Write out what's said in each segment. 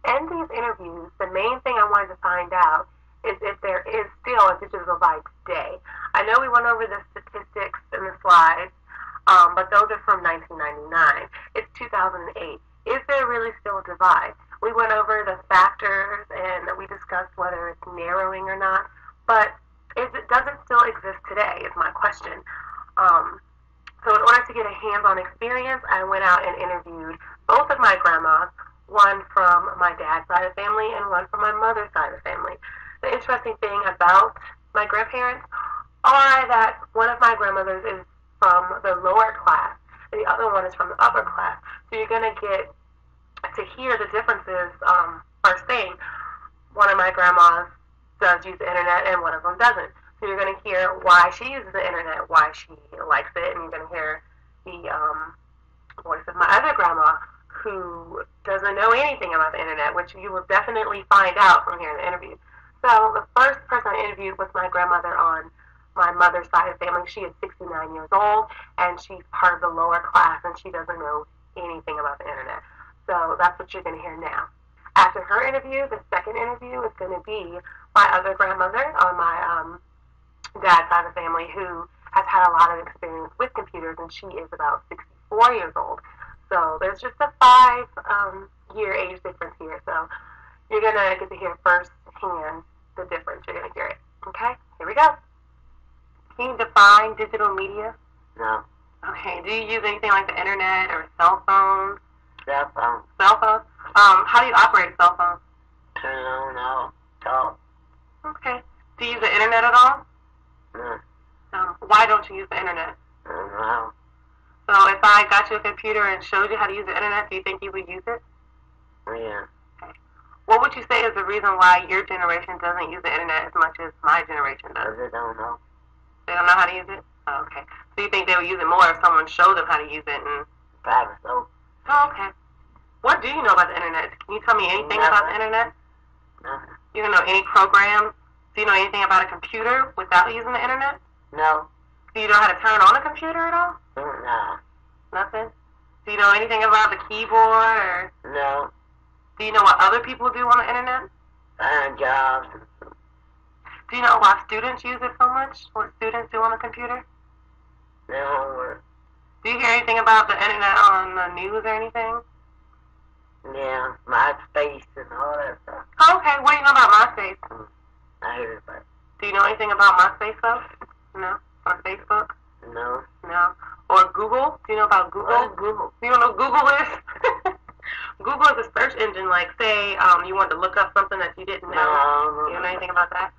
In these interviews, the main thing I wanted to find out is if there is still a digital divide today. I know we went over the statistics in the slides, but those are from 1999. It's 2008. Is there really still a divide? We went over the factors and we discussed whether it's narrowing or not, but does it still exist today is my question. Um, so in order to get a hands-on experience, I went out and interviewed both of my grandmas, one from my dad's side of the family and one from my mother's side of the family. The interesting thing about my grandparents are that one of my grandmothers is from the lower class, and the other one is from the upper class. So you're going to get to hear the differences first thing. One of my grandmas does use the internet and one of them doesn't. So you're going to hear why she uses the internet, why she likes it, and you're going to hear the voice of my other grandma who doesn't know anything about the internet, which you will definitely find out from hearing the interview. So the first person I interviewed was my grandmother on my mother's side of the family. She is 69 years old, and she's part of the lower class, and she doesn't know anything about the internet. So that's what you're going to hear now. After her interview, the second interview is going to be my other grandmother on my dad's side of the family who has had a lot of experience with computers, and she is about 64 years old. So there's just a 5 year age difference here. So you're going to get to hear firsthand the difference. You're going to hear it. Okay, here we go. Can you define digital media? No. Okay, do you use anything like the internet or cell phones? Cell phone. Cell phones? How do you operate a cell phone? Turn on, off, talk. Okay. Do you use the internet at all? No. Why don't you use the internet? No. So if I got you a computer and showed you how to use the internet, do you think you would use it? Yeah. Okay. What would you say is the reason why your generation doesn't use the internet as much as my generation does? I don't know. They don't know how to use it? Oh, okay. So you think they would use it more if someone showed them how to use it? And Probably so. oh, okay. What do you know about the internet? Can you tell me anything about the internet? Nothing. You don't know any programs? Do you know anything about a computer without using the internet? No. Do you know how to turn on a computer at all? No. Nothing? Do you know anything about the keyboard? Or No. do you know what other people do on the internet? Find jobs. Do you know why students use it so much? What students do on the computer? Their homework. Do you hear anything about the internet on the news or anything? Yeah. MySpace and all that stuff. Oh, okay. What do you know about MySpace? I hear about it. Do you know anything about MySpace though? No? Or Facebook? No. No. Or Google? Do you know about Google? What is Google? You don't know what Google is? Google is a search engine. Like, say you wanted to look up something that you didn't know. No. You know anything about that?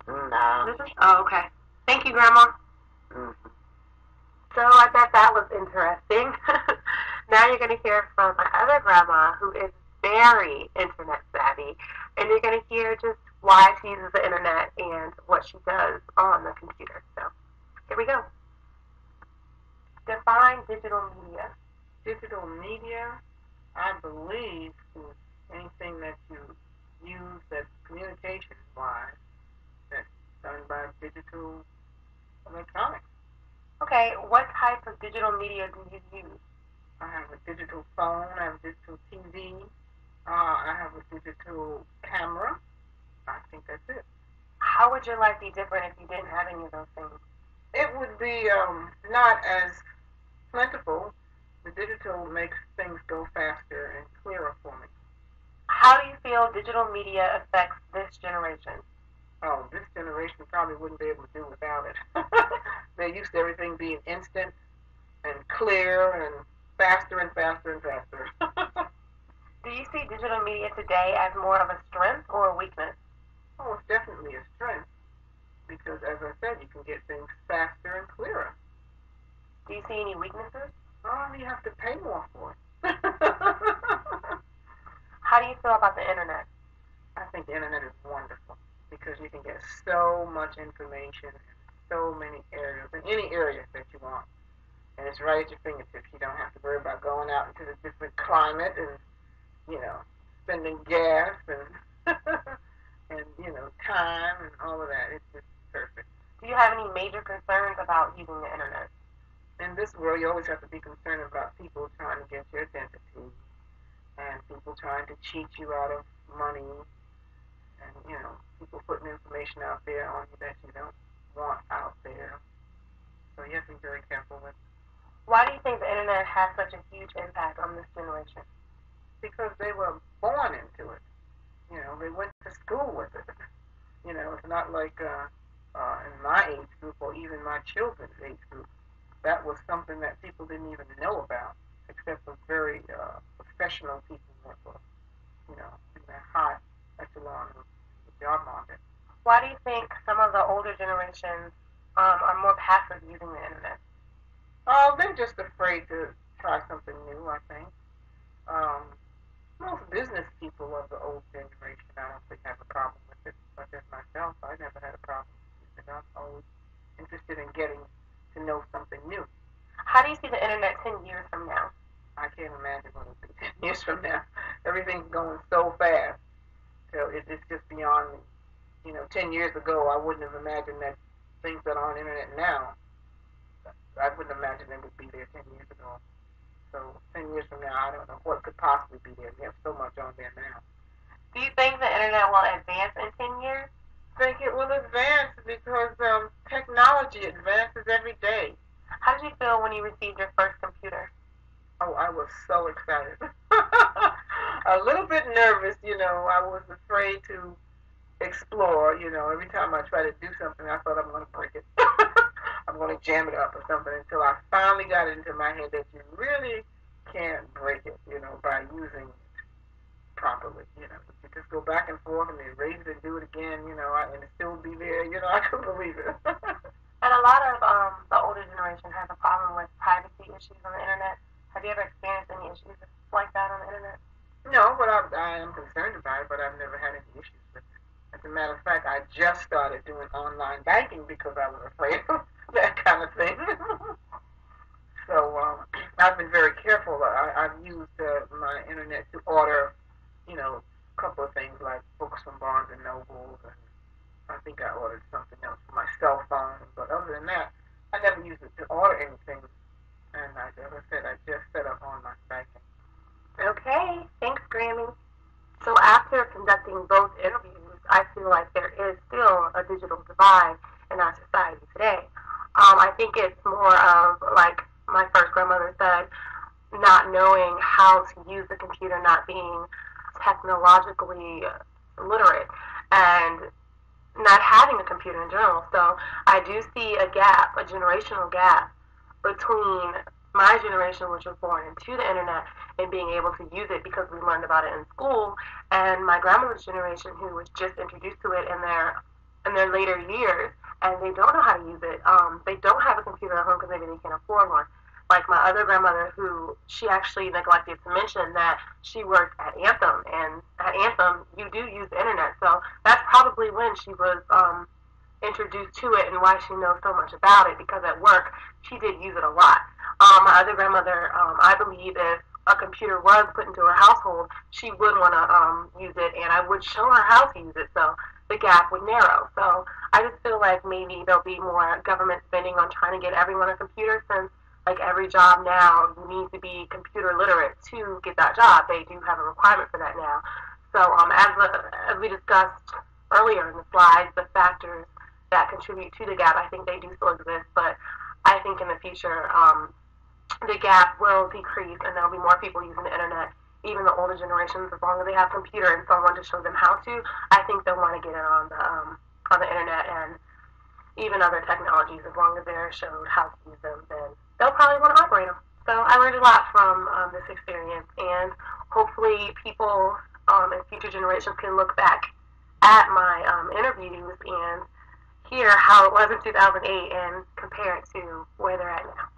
No. Oh, okay. Thank you, Grandma. Mm-hmm. So I thought that was interesting. Now you're going to hear from my other grandma who is very internet savvy, and you're going to hear just why she uses the internet and what she does on the computer. So here we go. Define digital media. Digital media, I believe, is anything that you use that's communication-wise that's done by digital electronics. Okay, what type of digital media do you use? I have a digital phone, I have a digital TV, I have a digital camera. I think that's it. How would your life be different if you didn't have any of those things? It would be not as plentiful. The digital makes things go faster and clearer for me. How do you feel digital media affects this generation? Oh, this generation probably wouldn't be able to do without it. They're used to everything being instant and clear and faster and faster and faster. Do you see digital media today as more of a strength or a weakness? Oh, it's definitely a strength because, as I said, you can get things faster and clearer. Do you see any weaknesses? Oh, you have to pay more for it. How do you feel about the internet? I think the internet is wonderful because you can get so much information in so many areas, in any area that you want. And it's right at your fingertips. You don't have to worry about going out into the different climate and, spending gas and, and, time and all of that. It's just perfect. Do you have any major concerns about using the internet? In this world, you always have to be concerned about people trying to get your identity and people trying to cheat you out of money and, people putting information out there on you that you don't want out there. So you have to be very careful with it. Why do you think the internet has such a huge impact on this generation? Because they were born into it. They went to school with it. It's not like in my age group or even my children's age group. That was something that people didn't even know about, except for very professional people that were, in the high echelon of the job market. Why do you think some of the older generations are more passive using the internet? They're just afraid to try something new, I think. Most business people of the old generation, I don't think have a problem with it. But as myself, I never had a problem with it. I'm always interested in getting to know something new. How do you see the internet 10 years from now? I can't imagine what it'll be 10 years from now. Everything's going so fast. So it's just beyond me. 10 years ago, I wouldn't have imagined that things that are on the internet now, I wouldn't imagine they would be there 10 years ago. So 10 years from now, I don't know what could possibly be there. We have so much on there now. Do you think the internet will advance in 10 years? I think it will advance because technology advances every day. How did you feel when you received your first computer? Oh, I was so excited. A little bit nervous, I was afraid to explore, every time I try to do something, I thought I'm going to break it. I'm going to jam it up or something until I finally got it into my head that you really can't break it, by using it properly. You just go back and forth and erase it and do it again, and it still be there. I couldn't believe it. And a lot of the older generation has a problem with privacy issues on the internet. Have you ever experienced any issues like that on the internet? No, but I am concerned about it, but I've never had any issues with it. As a matter of fact, I just started doing online banking because I was afraid of that kind of thing. So I've been very careful. I've used my internet to order, a couple of things like books from Barnes and Noble, and I think I ordered something else for my cell phone. But other than that, I never used it to order anything. And as I said, I just set up online banking. Okay, thanks, Grammy. So after conducting both interviews, I feel like there is still a digital divide in our society today. I think it's more of, like my first grandmother said, not knowing how to use the computer, not being technologically literate, and not having a computer in general. So I do see a gap, a generational gap, between my generation, which was born into the internet, and being able to use it because we learned about it in school, and my grandmother's generation, who was just introduced to it in their later years, and they don't know how to use it. They don't have a computer at home because maybe they can't afford one. Like my other grandmother, who she actually neglected to mention that she worked at Anthem, and at Anthem you do use the internet, so that's probably when she was introduced to it and why she knows so much about it, because at work she did use it a lot. My other grandmother, I believe if a computer was put into her household, she would want to use it, and I would show her how to use it, so the gap would narrow. So I just feel like maybe there'll be more government spending on trying to get everyone a computer, since like every job now, you need to be computer literate to get that job. They do have a requirement for that now. So as we discussed earlier in the slides, the factors that contribute to the gap, I think they do still exist, but I think in the future, the gap will decrease and there'll be more people using the internet. Even the older generations, as long as they have a computer and someone to show them how to, I think they'll want to get in on the internet and even other technologies. As long as they're showed how to use them, then they'll probably want to operate them. So I learned a lot from this experience, and hopefully people in future generations can look back at my interviews and hear how it was in 2008 and compare it to where they're at now.